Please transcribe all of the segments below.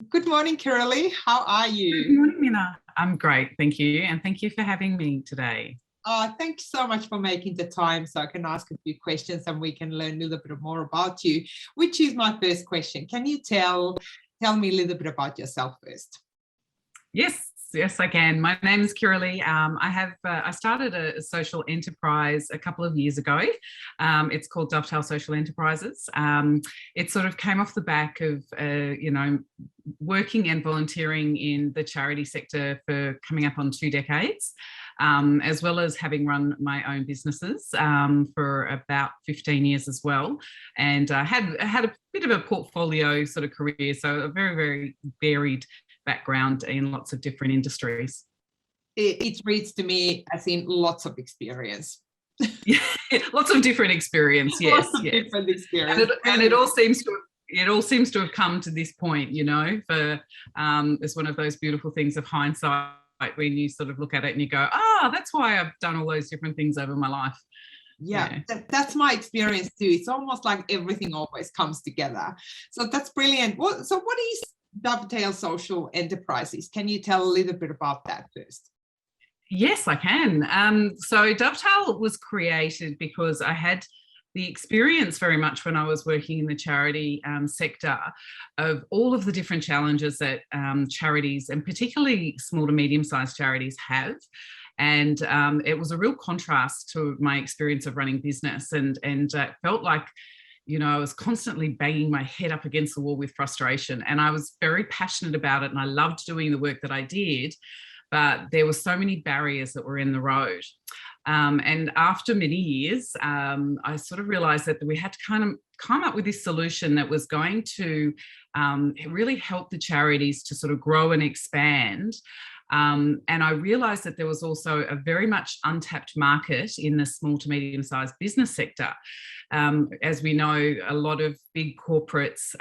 Good morning, Kirrily. How are Good you? morning, Mina. I'm great, thank you. And thank you for having me today. Thank you so much for making the time so I can ask a few questions and we can learn a little bit more about you, which is my first question. Can you tell me a little bit about yourself first? Yes, I can. My name is Kirrily. I started a social enterprise a couple of years ago. It's called Dovetail Social Enterprises. It sort of came off the back of working and volunteering in the charity sector for coming up on 2 decades. As well as having run my own businesses for about 15 years as well, and had a bit of a portfolio sort of career, so a very, very varied background in lots of different industries. It reads to me as in lots of experience. Yeah, lots of different experience. Yes, Lots of yes. different experience. And it all seems to have come to this point, for it's one of those beautiful things of hindsight when you sort of look at it and you go, that's why I've done all those different things over my life. Yeah, that's my experience too. It's almost like everything always comes together. So that's brilliant. So what is Dovetail Social Enterprises? Can you tell a little bit about that first? Yes, I can. So Dovetail was created because I had the experience very much when I was working in the charity sector of all of the different challenges that charities, and particularly small to medium-sized charities, have. And it was a real contrast to my experience of running business, and felt like, I was constantly banging my head up against the wall with frustration. And I was very passionate about it and I loved doing the work that I did, but there were so many barriers that were in the road. And after many years, I sort of realized that we had to kind of come up with this solution that was going to really help the charities to sort of grow and expand. And I realized that there was also a very much untapped market in the small to medium-sized business sector. As we know, a lot of big corporates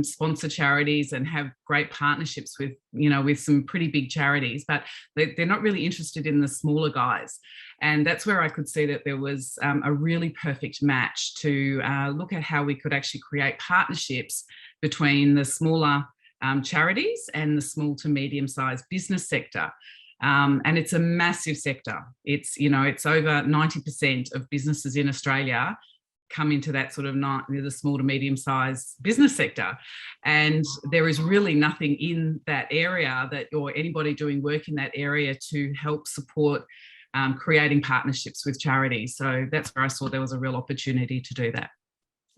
sponsor charities and have great partnerships with some pretty big charities, but they're not really interested in the smaller guys. And that's where I could see that there was a really perfect match to look at how we could actually create partnerships between the smaller charities and the small to medium-sized business sector. And it's a massive sector. It's over 90% of businesses in Australia come into that sort of the small to medium-sized business sector. And there is really nothing in that area or anybody doing work in that area to help support creating partnerships with charities. So that's where I saw there was a real opportunity to do that.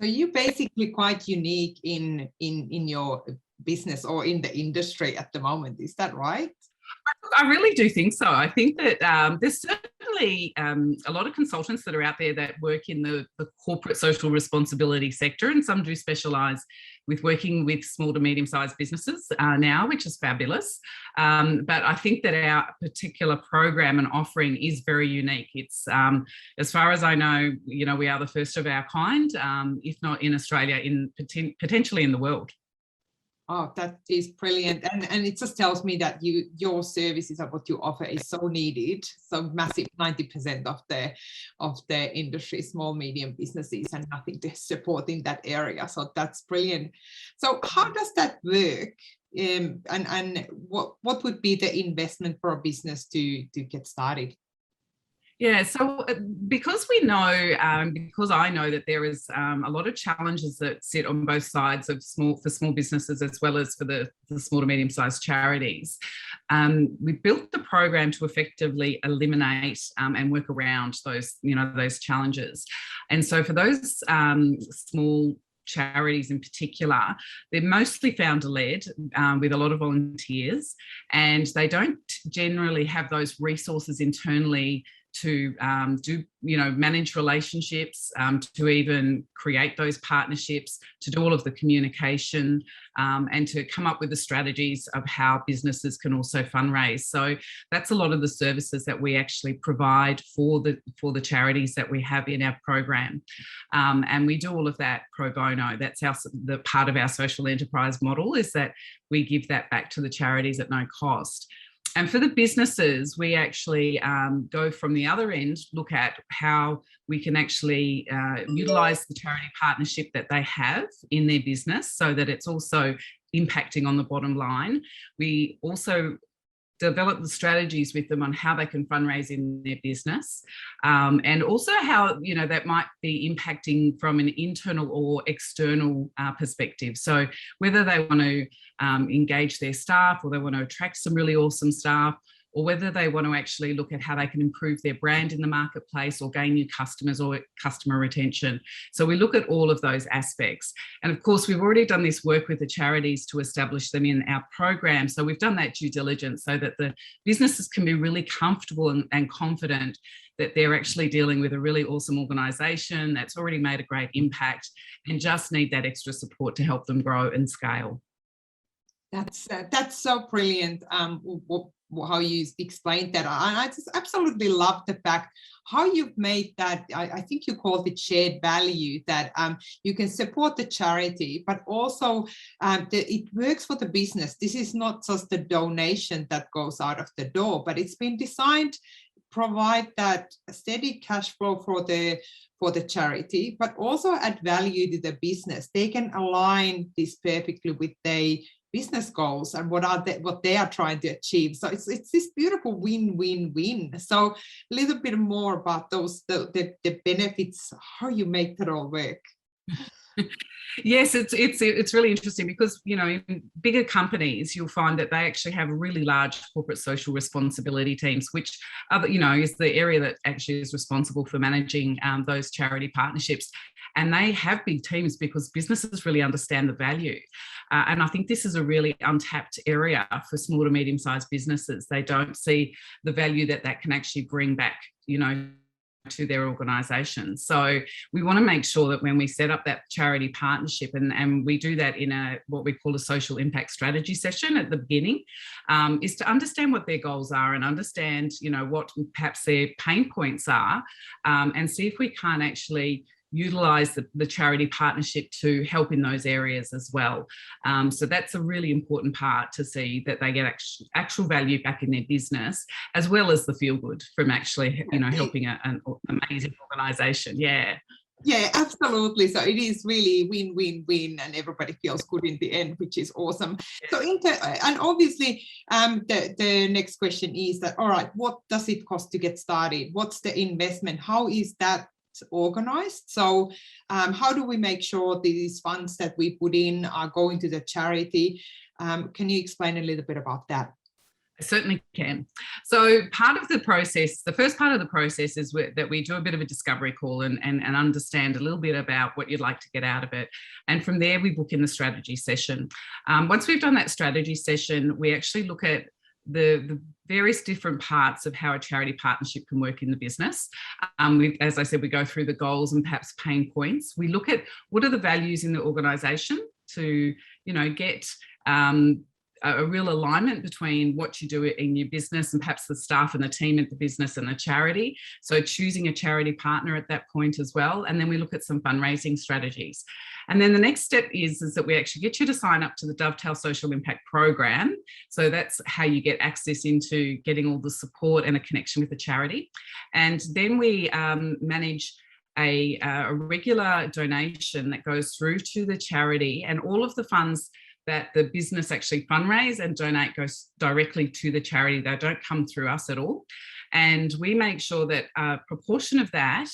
So you're basically quite unique in your business or in the industry at the moment. Is that right? I really do think so. I think that there's certainly a lot of consultants that are out there that work in the corporate social responsibility sector, and some do specialise with working with small to medium-sized businesses now, which is fabulous. But I think that our particular program and offering is very unique. It's, as far as I know, we are the first of our kind, if not in Australia, potentially in the world. Oh, that is brilliant. And it just tells me that your services and what you offer is so needed. So massive 90% of the industry, small, medium businesses, and nothing to support in that area. So that's brilliant. So how does that work? And what would be the investment for a business to get started? Yeah, so because I know that there is a lot of challenges that sit on both sides for small businesses as well as for the small to medium-sized charities. We built the program to effectively eliminate and work around those challenges. And so for those small charities in particular, they're mostly founder-led with a lot of volunteers, and they don't generally have those resources internally to manage relationships, to even create those partnerships, to do all of the communication, and to come up with the strategies of how businesses can also fundraise. So that's a lot of the services that we actually provide for the charities that we have in our program. And we do all of that pro bono. That's the part of our social enterprise model, is that we give that back to the charities at no cost. And for the businesses, we actually go from the other end, look at how we can actually utilise the charity partnership that they have in their business, so that it's also impacting on the bottom line. We also develop the strategies with them on how they can fundraise in their business, and also how, you know, that might be impacting from an internal or external perspective. So whether they want to engage their staff, or they want to attract some really awesome staff, or whether they want to actually look at how they can improve their brand in the marketplace or gain new customers or customer retention. So we look at all of those aspects. And of course, we've already done this work with the charities to establish them in our program. So we've done that due diligence so that the businesses can be really comfortable and confident that they're actually dealing with a really awesome organisation that's already made a great impact and just need that extra support to help them grow and scale. That's so brilliant. How you explained that, and I just absolutely love the fact how you've made that. I think you called it shared value, that you can support the charity, but also it works for the business. This is not just a donation that goes out of the door, but it's been designed to provide that steady cash flow for the charity, but also add value to the business. They can align this perfectly with their business goals and what they are trying to achieve. So it's this beautiful win-win-win. So a little bit more about those the benefits, how you make that all work. Yes, it's really interesting because, you know, in bigger companies, you'll find that they actually have really large corporate social responsibility teams, which you know, is the area that actually is responsible for managing those charity partnerships. And they have big teams because businesses really understand the value. And I think this is a really untapped area for small to medium-sized businesses. They don't see the value that can actually bring back, you know, to their organisation. So we want to make sure that when we set up that charity partnership, and we do that in what we call a social impact strategy session at the beginning, is to understand what their goals are and understand, you know, what perhaps their pain points are, and see if we can't actually utilise the charity partnership to help in those areas as well. So that's a really important part, to see that they get actual value back in their business, as well as the feel good from actually, you know, helping an amazing organisation. Yeah, absolutely. So it is really win-win-win, and everybody feels good in the end, which is awesome. So and obviously the next question is that, all right, what does it cost to get started? What's the investment? How is that organized? So how do we make sure these funds that we put in are going to the charity? Can you explain a little bit about that? I certainly can. So part of the process, the first part of the process is that we do a bit of a discovery call and understand a little bit about what you'd like to get out of it. And from there, we book in the strategy session. Once we've done that strategy session, we actually look at the various different parts of how a charity partnership can work in the business. As I said, we go through the goals and perhaps pain points. We look at what are the values in the organisation to, you know, get a real alignment between what you do in your business and perhaps the staff and the team at the business and the charity. So choosing a charity partner at that point as well. And then we look at some fundraising strategies. And then the next step is that we actually get you to sign up to the Dovetail Social Impact Program. So that's how you get access into getting all the support and a connection with the charity. And then we manage a regular donation that goes through to the charity, and all of the funds that the business actually fundraise and donate goes directly to the charity. They don't come through us at all. And we make sure that a proportion of that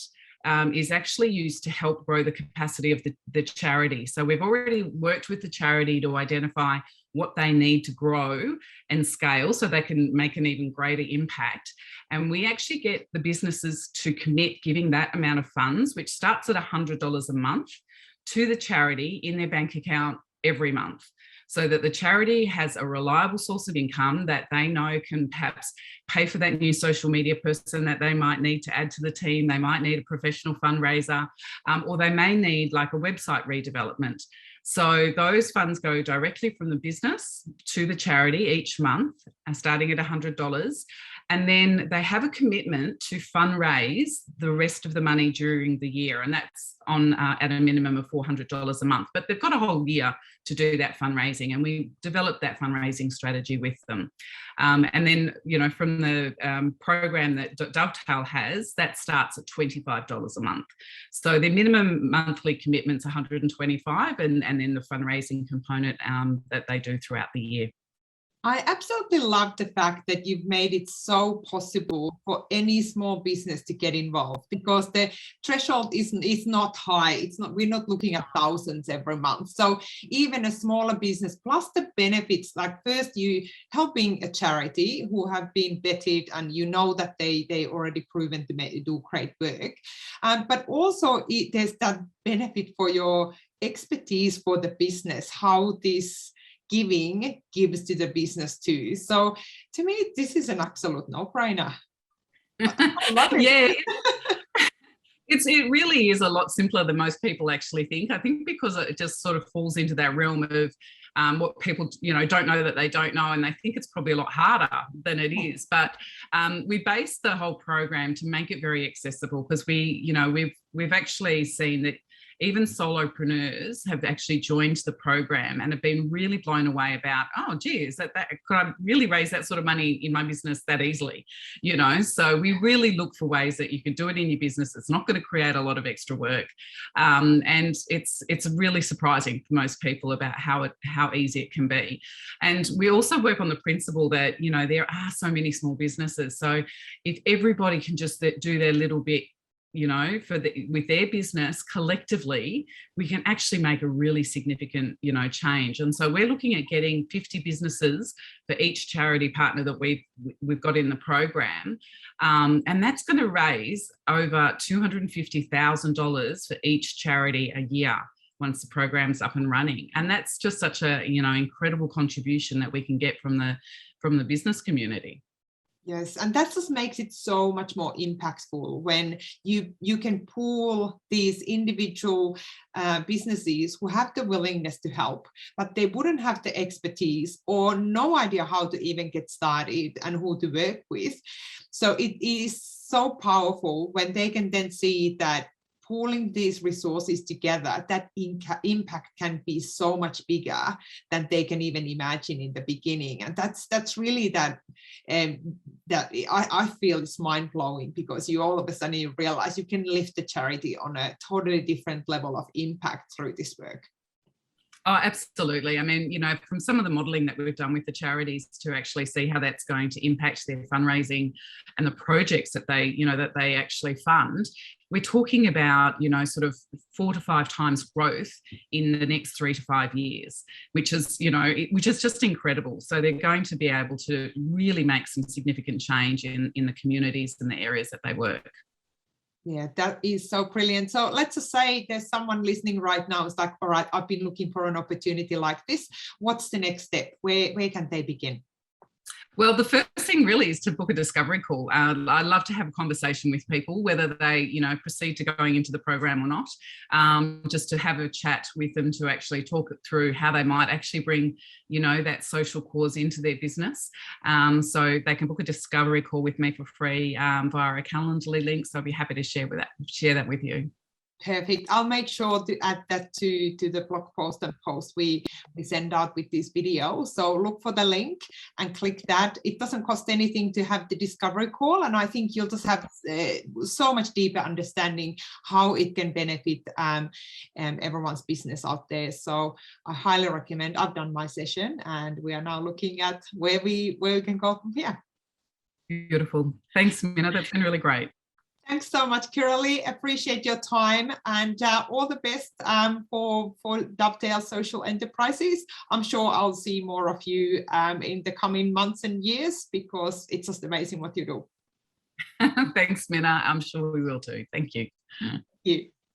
is actually used to help grow the capacity of the charity. So we've already worked with the charity to identify what they need to grow and scale so they can make an even greater impact. And we actually get the businesses to commit giving that amount of funds, which starts at $100 a month, to the charity in their bank account every month, so that the charity has a reliable source of income that they know can perhaps pay for that new social media person that they might need to add to the team. They might need a professional fundraiser, or they may need like a website redevelopment. So those funds go directly from the business to the charity each month, starting at $100. And then they have a commitment to fundraise the rest of the money during the year. And that's on at a minimum of $400 a month. But they've got a whole year to do that fundraising. And we developed that fundraising strategy with them. And then, from the program that Dovetail has, that starts at $25 a month. So their minimum monthly commitment's $125, and then the fundraising component that they do throughout the year. I absolutely love the fact that you've made it so possible for any small business to get involved, because the threshold is not high. We're not looking at thousands every month. So even a smaller business, plus the benefits, like first you helping a charity who have been vetted and that they already proven to do great work. But also there's that benefit for your expertise for the business, how this giving gives to the business too. So to me, this is an absolute no-brainer. I love it. Yeah. It really is a lot simpler than most people actually think. I think because it just sort of falls into that realm of what people don't know that they don't know, and they think it's probably a lot harder than it is. But we base the whole program to make it very accessible, because we've actually seen that even solopreneurs have actually joined the program and have been really blown away about, oh, geez, that could I really raise that sort of money in my business that easily? So we really look for ways that you can do it in your business. It's not going to create a lot of extra work, and it's really surprising for most people about how easy it can be. And we also work on the principle that there are so many small businesses. So if everybody can just do their little bit, with their business collectively, we can actually make a really significant, change. And so we're looking at getting 50 businesses for each charity partner that we've got in the program. And that's going to raise over $250,000 for each charity a year once the program's up and running. And that's just such a, incredible contribution that we can get from the business community. Yes, and that just makes it so much more impactful when you can pool these individual businesses who have the willingness to help, but they wouldn't have the expertise or no idea how to even get started and who to work with. So it is so powerful when they can then see that pooling these resources together, that impact can be so much bigger than they can even imagine in the beginning. And that's really that I feel is mind-blowing, because you all of a sudden you realize you can lift the charity on a totally different level of impact through this work. Oh, absolutely. I mean, from some of the modelling that we've done with the charities to actually see how that's going to impact their fundraising and the projects that they actually fund, we're talking about, sort of 4 to 5 times growth in the next 3 to 5 years, which is just incredible. So they're going to be able to really make some significant change in the communities and the areas that they work. Yeah, that is so brilliant. So let's just say there's someone listening right now who's like, all right, I've been looking for an opportunity like this. What's the next step? Where can they begin? Well, the first thing really is to book a discovery call. I love to have a conversation with people, whether they, proceed to going into the program or not, just to have a chat with them to actually talk it through how they might actually bring, that social cause into their business. So they can book a discovery call with me for free via a Calendly link. So I'll be happy to share that with you. Perfect. I'll make sure to add that to the blog post and post we send out with this video. So look for the link and click that. It doesn't cost anything to have the discovery call, and I think you'll just have so much deeper understanding how it can benefit everyone's business out there. So I highly recommend. I've done my session, and we are now looking at where we can go from here. Beautiful. Thanks, Minna. That's been really great. Thanks so much, Kirrily. Appreciate your time, and all the best for Dovetail Social Enterprises. I'm sure I'll see more of you in the coming months and years, because it's just amazing what you do. Thanks, Minna. I'm sure we will too. Thank you. Thank you.